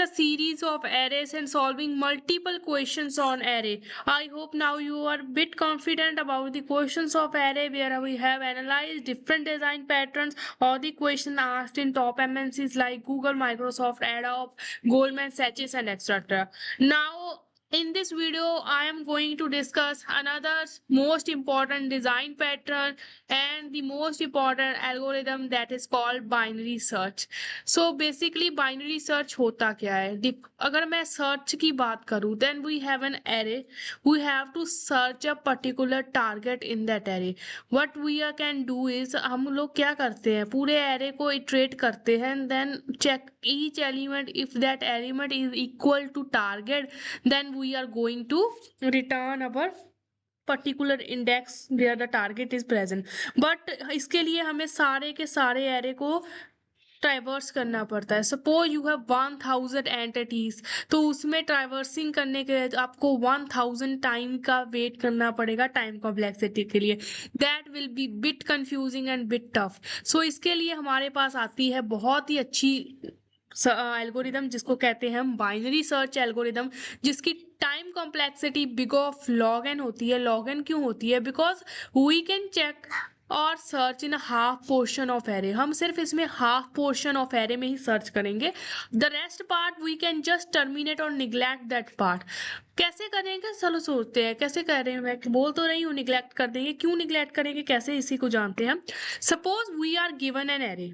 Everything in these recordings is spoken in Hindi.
the series of arrays and solving multiple questions on array. I hope now you are a bit confident about the questions of array where we have analyzed different design patterns or the question asked in top MNCs like Google, Microsoft, Adobe, Goldman Sachs and etc. Now in this video, I am going to discuss another most important design pattern and the most important algorithm that is called binary search. So basically binary search होता क्या है? अगर मैं search की बात करूँ, then we have an array. We have to search a particular target in that array. What we can do is हम लोग क्या करते हैं? पूरे array को iterate करते हैं and then check each element. If that element is equal to target, then we are going to return our particular index where the target is present. But इसके लिए हमें सारे के सारे array को ट्राइवर्स करना पड़ता है. सपोज यू हैव 1000 एंटिटीज, तो उसमें ट्राइवर्सिंग करने के लिए आपको 1000 टाइम का वेट करना पड़ेगा टाइम कॉम्प्लेक्सिटी के लिए. That will be bit confusing and bit tough. So इसके लिए हमारे पास आती है बहुत ही अच्छी एल्गोरिदम जिसको कहते हैं हम बाइनरी सर्च एल्गोरिदम, जिसकी time complexity big of log N होती है. लॉग एन क्यों होती है? बिकॉज वी कैन चेक और search in half portion of array. हम सिर्फ इसमें हाफ पोर्शन ऑफ एरे में ही सर्च करेंगे. The rest part we can just terminate और निग्लेक्ट दैट पार्ट. कैसे करेंगे? चलो सोचते हैं कैसे कर रहे हैं. मैं बोल तो रही हूँ निग्लेक्ट कर देंगे. क्यों निग्लेक्ट करेंगे, कैसे, इसी को जानते हैं हम. Suppose we are given an array,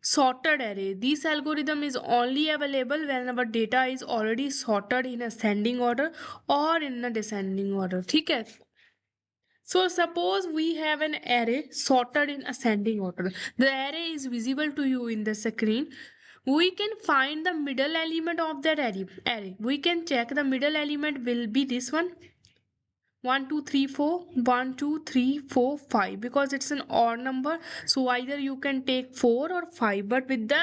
sorted array. This algorithm is only available when our data is already sorted in ascending order or in a descending order. ठीक है. So suppose we have an array sorted in ascending order. The array is visible to you in the screen. We can find the middle element of that array. We can check the middle element will be this one. 1 2 3 4 1 2 3 4 5, because it's an odd number, so either you can take 4 or 5. But with the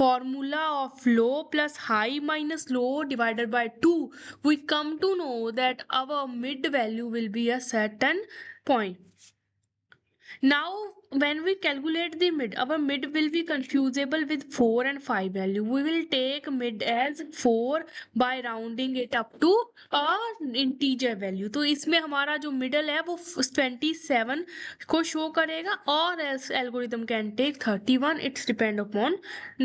formula of low plus high minus low divided by 2, we come to know that our mid value will be a certain point. Now when we calculate the mid, our mid will be confusable with 4 and 5 value. We will take mid as 4 by rounding it up to a integer value. तो इसमें हमारा जो middle है वो 27 को show करेगा, और as algorithm can take 31. It's depend upon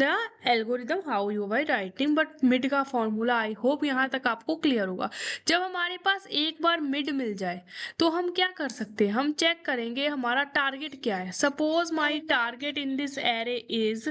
the algorithm how you are writing. But mid का formula I hope यहाँ तक आपको clear होगा. जब हमारे पास एक बार mid मिल जाए तो हम क्या कर सकते हैं? हम चेक करेंगे हमारा टारगेट क्या है. Suppose my target in this array is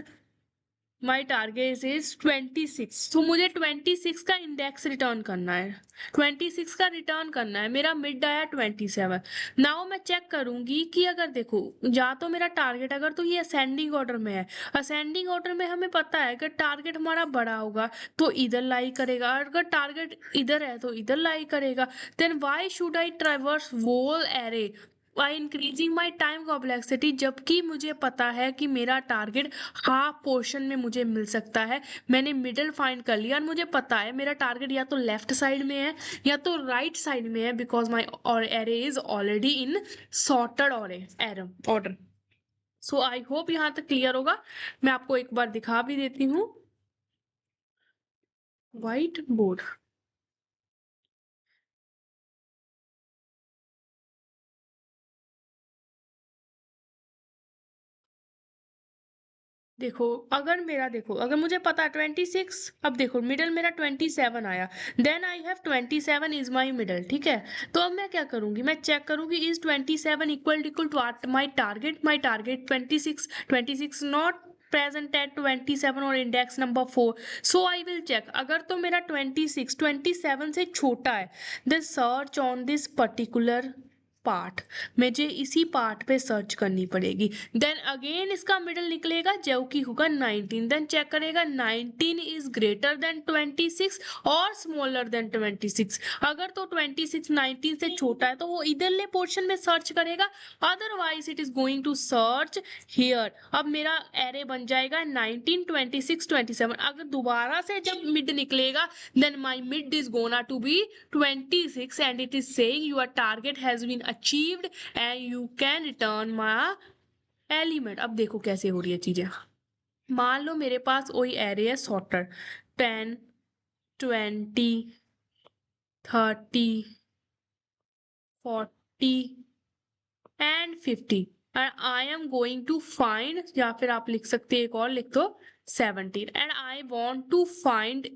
26. तो मुझे 26 का इंडेक्स रिटर्न करना है. 26 का रिटर्न करना है. मेरा मिड आया 27. नाउ मैं चेक करूंगी कि अगर देखो या तो मेरा टारगेट, अगर तो ये असेंडिंग ऑर्डर में है, असेंडिंग ऑर्डर में हमें पता है कि टारगेट हमारा बड़ा होगा तो इधर लाई करेगा, और अगर टारगेट इधर है तो इधर लाई करेगा. Then why should I traverse whole array by increasing my time complexity, जबकि मुझे पता है कि मेरा टारगेट हाफ पोर्शन में मुझे मिल सकता है. मैंने मिडल फाइंड कर लिया और मुझे पता है मेरा टारगेट या तो लेफ्ट साइड में है या तो राइट साइड में है, because my array is already in sorted order. So I hope यहाँ तक क्लियर होगा. मैं आपको एक बार दिखा भी देती हूँ व्हाइट बोर्ड. देखो अगर मुझे पता 26, अब देखो मिडल मेरा 27 आया, then I have 27 is my middle. ठीक है. तो अब मैं क्या करूंगी? मैं चेक करूंगी is 27 equal to my target 26 not present at 27 और index number 4. So I will check. अगर तो मेरा 27 से छोटा है, then search on this particular part. मुझे इसी पार्ट पे सर्च करनी पड़ेगी. देन अगेन इसका मिडल निकलेगा जो कि होगा 19. देन चेक करेगा 19 इज ग्रेटर देन 26 और स्मॉलर देन 26. अगर तो 26 19 से छोटा है तो वो इधरले पोर्शन में सर्च करेगा, otherwise it is going to search here. अब मेरा एरे बन जाएगा 19 26 27. अगर दोबारा से जब मिड निकलेगा, then my mid is gonna to be 26 and it is saying your target has been achieved and you can return my element. अब देखो कैसे हो रही है चीजें. मान लो मेरे पास वही एरे है sorted 10 20, 30, 40 and 50 and I am going to find, या फिर आप लिख सकते हैं एक और लिख दो 17 and I want to find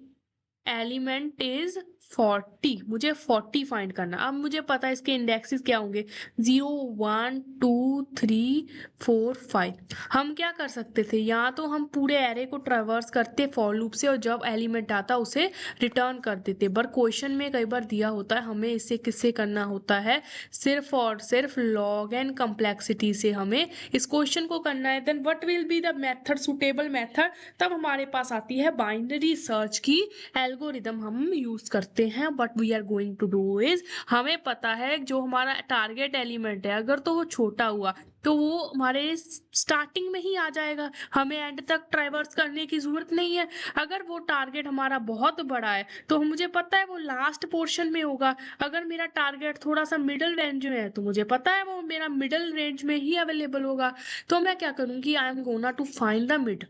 element is 40। मुझे 40 फाइंड करना। अब मुझे पता है इसके इंडेक्सेस क्या होंगे, 0, 1, 2, 3, 4, 5। हम क्या कर सकते थे, यहाँ तो हम पूरे एरे को ट्रेवर्स करते फॉर लूप से और जब एलिमेंट आता उसे रिटर्न कर देते, बट क्वेश्चन में कई बार दिया होता है हमें इसे किससे करना होता है, सिर्फ और सिर्फ लॉग एंड कम्प्लेक्सिटी से हमें इस क्वेश्चन को करना है। Then what will be the method, suitable method, तब हमारे पास आती है बाइनरी सर्च की एल्गोरिदम हम यूज करते हैं। But we are going to do is, हमें पता है जो हमारा टारगेट एलिमेंट है अगर तो वो छोटा हुआ तो वो हमारे स्टार्टिंग में ही आ जाएगा, हमें एंड तक ट्रैवर्स करने की जरूरत नहीं है। अगर वो टारगेट हमारा बहुत बड़ा है तो मुझे पता है वो लास्ट पोर्शन में होगा। अगर मेरा टारगेट थोड़ा सा मिडिल रेंज में है तो मुझे पता है वो मेरा मिडिल रेंज में ही अवेलेबल होगा। तो मैं क्या करूंगी, I am gonna to find the mid.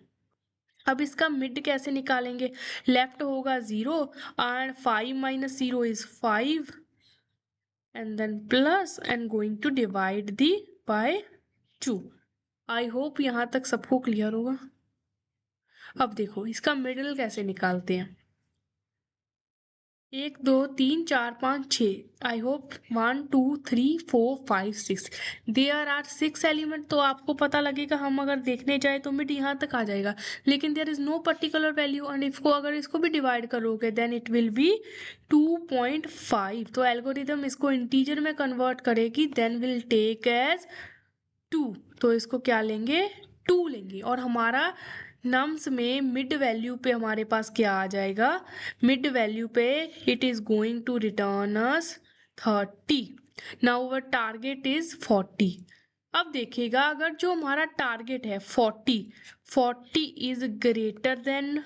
अब इसका मिड कैसे निकालेंगे, लेफ्ट होगा 0 and 5 minus 0 is 5 and then plus and going to divide the by 2। I hope यहाँ तक सबको क्लियर होगा। अब देखो इसका मिडिल कैसे निकालते हैं, 1, 2, 3, 4, 5, 6, I hope 1, 2, 3, 4, 5, 6, there are 6 element. तो आपको पता लगेगा हम अगर देखने जाए तो मिड यहाँ तक आ जाएगा, लेकिन there is no particular value and इसको अगर इसको भी डिवाइड करोगे देन इट विल बी 2.5। तो एल्गोरिदम इसको इंटीजर में कन्वर्ट करेगी, देन विल टेक एज 2। तो इसको क्या लेंगे, 2 लेंगे और हमारा नम्स में मिड वैल्यू पे हमारे पास क्या आ जाएगा, मिड वैल्यू पे it is going to return us 30। Now our target is 40। अब देखिएगा अगर जो हमारा टारगेट है 40 is greater than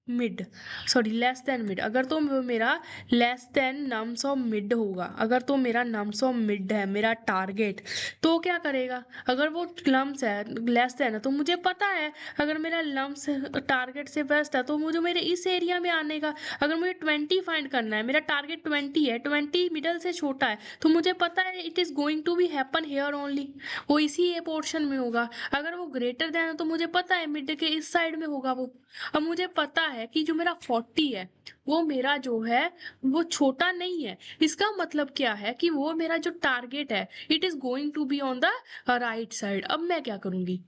mid, sorry less than mid, अगर तो मेरा less than nums of mid होगा, अगर तो मेरा नम्स ऑफ मिड है मेरा टारगेट, तो क्या करेगा, अगर वो लम्स है लेस देन है तो मुझे पता है अगर मेरा लम्स टारगेट से बेस्ट है तो मुझे मेरे इस एरिया में आने का। अगर मुझे 20 फाइंड करना है, मेरा टारगेट 20 है, 20 मिडल से छोटा है तो मुझे पता है it is going to be happen here only, वो इसी ये पोर्शन में होगा। अगर वो ग्रेटर देन है तो मुझे पता है मिड के इस साइड में होगा वो। अब मुझे पता है कि जो मेरा 40 है वो मेरा जो है वो छोटा नहीं है, इसका मतलब क्या है कि वो मेरा जो टारगेट है it is going to be on the right side. अब मैं क्या करूंगी,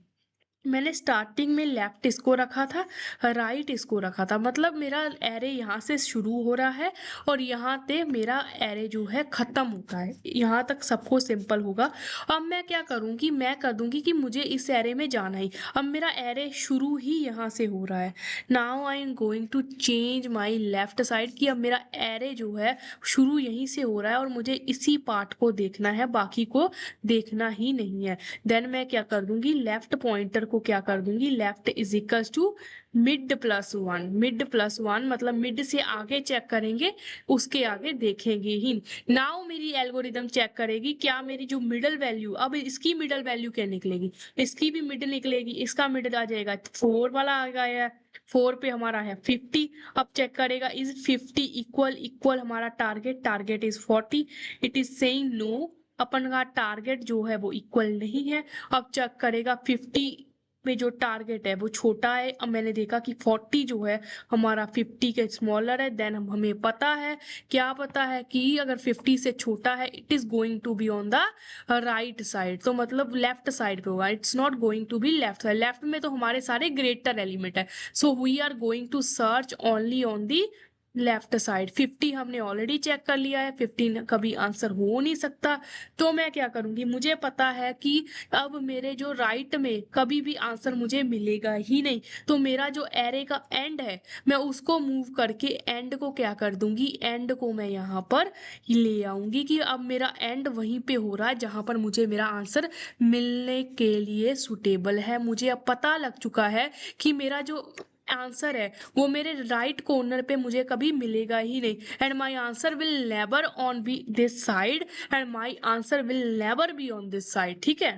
मैंने स्टार्टिंग में लेफ्ट इसको रखा था, राइट इसको रखा था, मतलब मेरा एरे यहाँ से शुरू हो रहा है और यहाँ पे मेरा एरे जो है खत्म होता है। यहाँ तक सबको सिंपल होगा। अब मैं क्या करूँगी, मैं कर दूंगी कि मुझे इस एरे में जाना ही, अब मेरा एरे शुरू ही यहाँ से हो रहा है। Now I am going to change my left side कि अब मेरा एरे जो है शुरू यहीं से हो रहा है और मुझे इसी पार्ट को देखना है, बाकी को देखना ही नहीं है। देन मैं क्या कर दूंगी, लेफ्ट पॉइंटर को क्या कर दूंगी, left is equal to mid plus 1। Mid plus 1 मतलब मिड से आगे चेक करेंगे, उसके आगे देखेंगे ही। नाउ मेरी एल्गोरिदम चेक करेगी क्या मेरी जो मिडल वैल्यू, अब इसकी मिडल वैल्यू क्या निकलेगी, इसकी भी मिडल निकलेगी, इसका मिडल आ जाएगा 4 वाला आ गया है, 4 पे हमारा है 50। अब चेक करेगा इज 50 इक्वल इक्वल हमारा target, target is 40, it is saying no, अपन का टारगेट जो है वो इक्वल नहीं है। अब चेक करेगा 50 में जो टारगेट है वो छोटा है। अब मैंने देखा कि 40 जो है हमारा 50 के स्मॉलर है, देन हमें पता है, क्या पता है कि अगर 50 से छोटा है it is going to be on the right side, तो मतलब लेफ्ट साइड पे होगा, it's not going to be left side. Left में तो हमारे सारे ग्रेटर एलिमेंट है, so we are going to search only on the left side. 50 हमने ऑलरेडी चेक कर लिया है, 50 कभी आंसर हो नहीं सकता। तो मैं क्या करूंगी, मुझे पता है कि अब मेरे जो राइट में कभी भी आंसर मुझे मिलेगा ही नहीं, तो मेरा जो एरे का एंड है मैं उसको मूव करके एंड को क्या कर दूंगी, एंड को मैं यहाँ पर ले आऊंगी कि अब मेरा एंड वहीं पे हो रहा है जहां पर मुझे मेरा आंसर मिलने के लिए सुटेबल है। मुझे अब पता लग चुका है कि मेरा जो आंसर है वो मेरे राइट कॉर्नर पे मुझे कभी मिलेगा ही नहीं, and my answer will never on be this side, and my answer will never be on this side. ठीक है,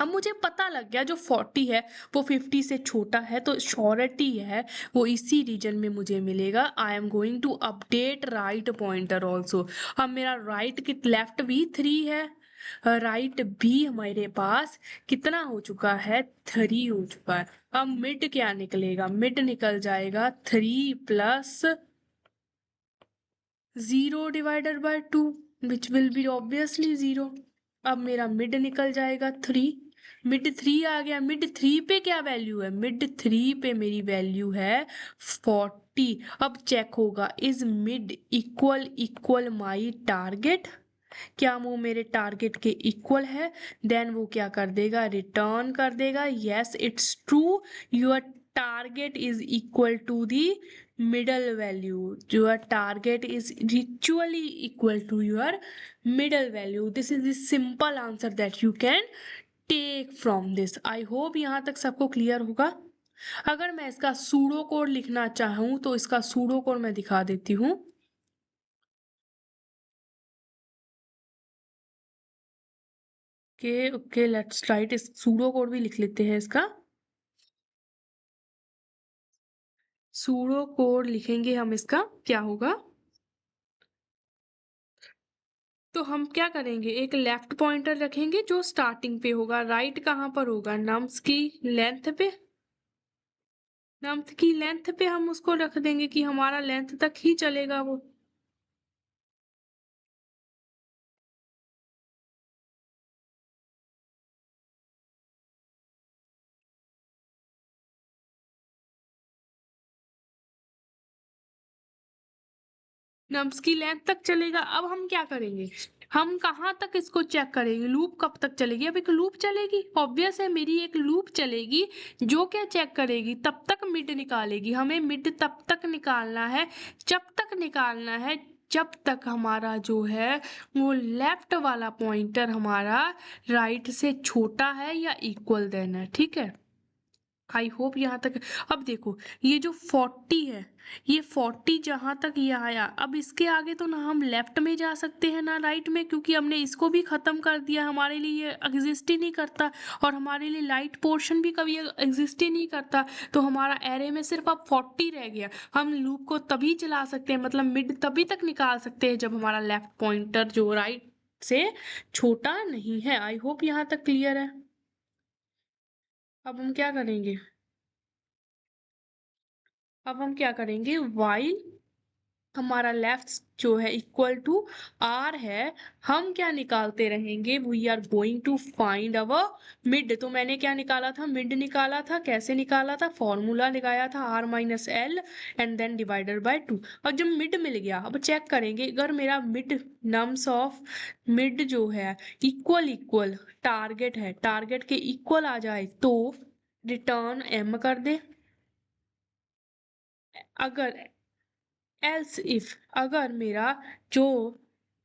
अब मुझे पता लग गया जो 40 है वो 50 से छोटा है, तो श्योरिटी है वो इसी रीजन में मुझे मिलेगा। I am going to update right pointer also. अब मेरा राइट की लेफ्ट भी 3 है, राइट भी हमारे पास कितना हो चुका है, 3 हो चुका है। अब मिड क्या निकलेगा, मिड निकल जाएगा 3 plus 0 divided by 2 which will be obviously 0। अब मेरा मिड निकल जाएगा 3, मिड 3 आ गया। मिड 3 पे क्या वैल्यू है, मिड 3 पे मेरी वैल्यू है 40। अब चेक होगा is mid equal equal my target, क्या वो मेरे टारगेट के इक्वल है। देन वो क्या कर देगा, रिटर्न कर देगा yes it's true, your target is equal to the middle value, your target is literally equal to your middle value. This is the simple answer that you can take from this. I hope यहाँ तक सबको क्लियर होगा। अगर मैं इसका सूडो कोड लिखना चाहूँ तो इसका सूडो कोड मैं दिखा देती हूँ। ओके लेट्स राइट, इस सूडो कोड भी लिख लेते हैं इसका। सूडो कोड लिखेंगे हम, इसका क्या होगा, तो हम क्या करेंगे, एक लेफ्ट पॉइंटर रखेंगे जो स्टार्टिंग पे होगा, राइट कहाँ पर होगा, नम्स की लेंथ पे, नम्स की लेंथ पे हम उसको रख देंगे कि हमारा लेंथ तक ही चलेगा वो। नम्स की लेंथ तक चलेगा। अब हम क्या करेंगे, हम कहाँ तक इसको चेक करेंगे, लूप कब तक चलेगी। अब एक लूप चलेगी, ऑब्वियस है मेरी एक लूप चलेगी जो क्या चेक करेगी, तब तक मिड निकालेगी। हमें मिड तब तक निकालना है, जब तक निकालना है जब तक हमारा जो है वो लेफ्ट वाला पॉइंटर हमारा राइट से छोटा है या इक्वल देना है, ठीक है। आई होप यहाँ तक। अब देखो ये जो 40 है, ये 40 जहां तक ये आया, अब इसके आगे तो ना हम लेफ्ट में जा सकते हैं ना राइट में, क्योंकि हमने इसको भी खत्म कर दिया, हमारे लिए ये एग्जिस्ट ही नहीं करता, और हमारे लिए लाइट पोर्शन भी कभी एग्जिस्ट ही नहीं करता। तो हमारा एरे में सिर्फ अब 40 रह गया। हम लूप को तभी चला सकते हैं, मतलब मिड तभी तक निकाल सकते हैं जब हमारा लेफ्ट पॉइंटर जो राइट से छोटा नहीं है। आई होप यहाँ तक क्लियर है। अब हम क्या करेंगे, अब हम क्या करेंगे, वाइल हमारा लेफ्ट जो है इक्वल टू आर है, हम क्या निकालते रहेंगे, we are going to find our mid. तो मैंने क्या निकाला था, मिड निकाला था, कैसे निकाला था, फॉर्मूला लगाया था R minus L and then divided by 2। और जब मिड मिल गया, अब चेक करेंगे अगर मेरा मिड नम्स ऑफ मिड जो है इक्वल इक्वल टारगेट है, टारगेट के इक्वल आ जाए तो रिटर्न एम कर दे। अगर एल्स इफ अगर मेरा जो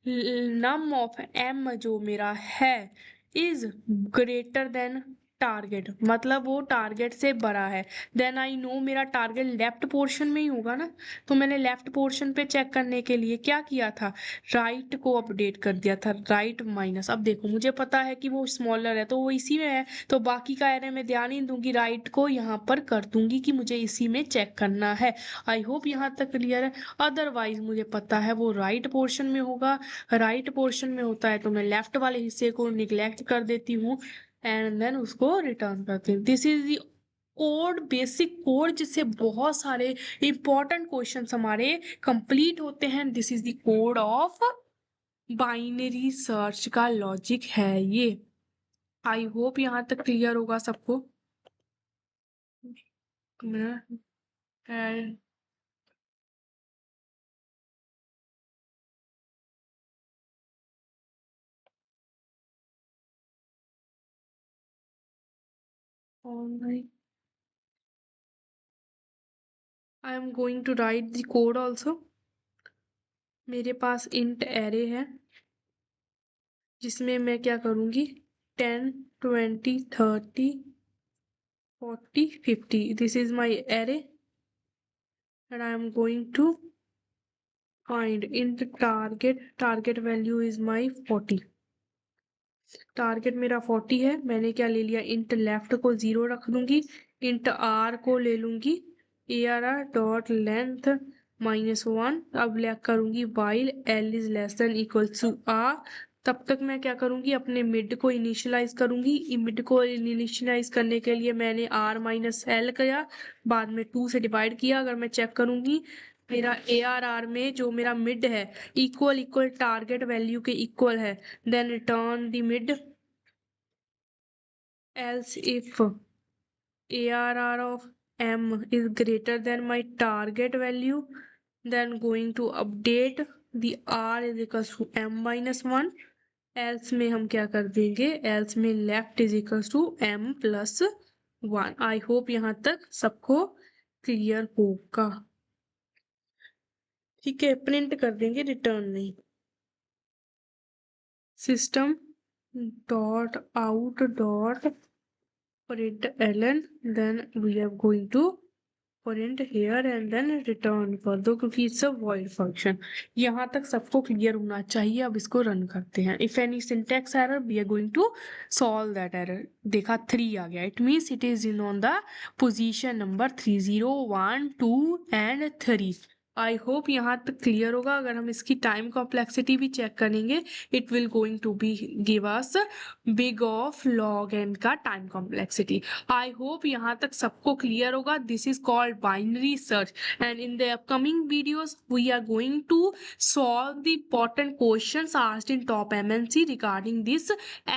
नम ऑफ एम जो मेरा है इज ग्रेटर देन टारगेट, मतलब वो टारगेट से बड़ा है, देन आई नो मेरा टारगेट लेफ्ट पोर्शन में ही होगा ना। तो मैंने लेफ्ट पोर्शन पे चेक करने के लिए क्या किया था, राइट को अपडेट कर दिया था, राइट माइनस। अब देखो मुझे पता है कि वो स्मॉलर है तो वो इसी में है, तो बाकी का एरे में ध्यान ही दूंगी, राइट को यहाँ पर कर दूंगी कि मुझे इसी में चेक करना है। आई होप यहाँ तक क्लियर है। अदरवाइज मुझे पता है वो राइट पोर्शन में होगा, राइट पोर्शन में होता है तो मैं लेफ्ट वाले हिस्से को निग्लेक्ट कर देती हूँ एंड देन उसको रिटर्न करती हूँ। This is the code, basic code जिससे बहुत सारे इंपॉर्टेंट क्वेश्चंस हमारे कंप्लीट होते हैं। This is the code of binary search का लॉजिक है ये। आई होप यहाँ तक क्लियर होगा सबको। Alright. I am going to write the code also. मेरे पास इंट एरे है जिसमें मैं क्या करूँगी, 10 20 30 40 50, this is my array and I am going to find int target, target value is my 40, target मेरा 40 है, मैंने क्या ले लिया, इंट लेफ्ट को 0 रख दूंगी, इंट आर को ले लूंगी ARR डॉट लेंथ -1। अब लैक करूंगी while L is less than equal to R. तब तक मैं क्या करूंगी, अपने मिड को इनिशियलाइज करूंगी। मिड को इनिशियलाइज करने के लिए मैंने आर माइनस एल किया, बाद में 2 से डिवाइड किया। अगर मैं चेक करूंगी मेरा ARR में जो मेरा मिड है इक्वल इक्वल टारगेट वैल्यू के इक्वल है, then return the mid. Else if ARR of M is greater than my target value, then going to update the R is equals to M minus 1. Else में हम क्या कर देंगे, else में left is equals to M plus 1. I hope यहाँ तक सबको क्लियर होगा। ठीक है, प्रिंट कर देंगे, रिटर्न नहीं। System dot out dot print ln, then we are going to print here and then return कर दो, क्योंकि it's a void function। यहाँ तक सबको क्लियर होना चाहिए। अब इसको रन करते हैं। if any syntax error we are going to solve that error। देखा 3 आ गया, it means it is in on the position number 3, 0, 1, 2 and 3। I hope यहाँ तक क्लियर होगा। अगर हम इसकी टाइम कॉम्प्लेक्सिटी भी चेक करेंगे, it will going to be give us big of log N का टाइम कॉम्प्लेक्सिटी। आई होप यहाँ तक सबको क्लियर होगा। This is called binary search and in the upcoming videos we are going to solve the important questions asked in top MNC regarding this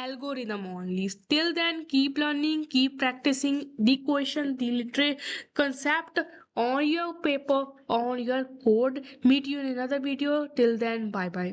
algorithm only. Till then, keep learning, keep practicing the question, the literary concept on your paper, on your code. Meet you in another video. Till then, bye bye.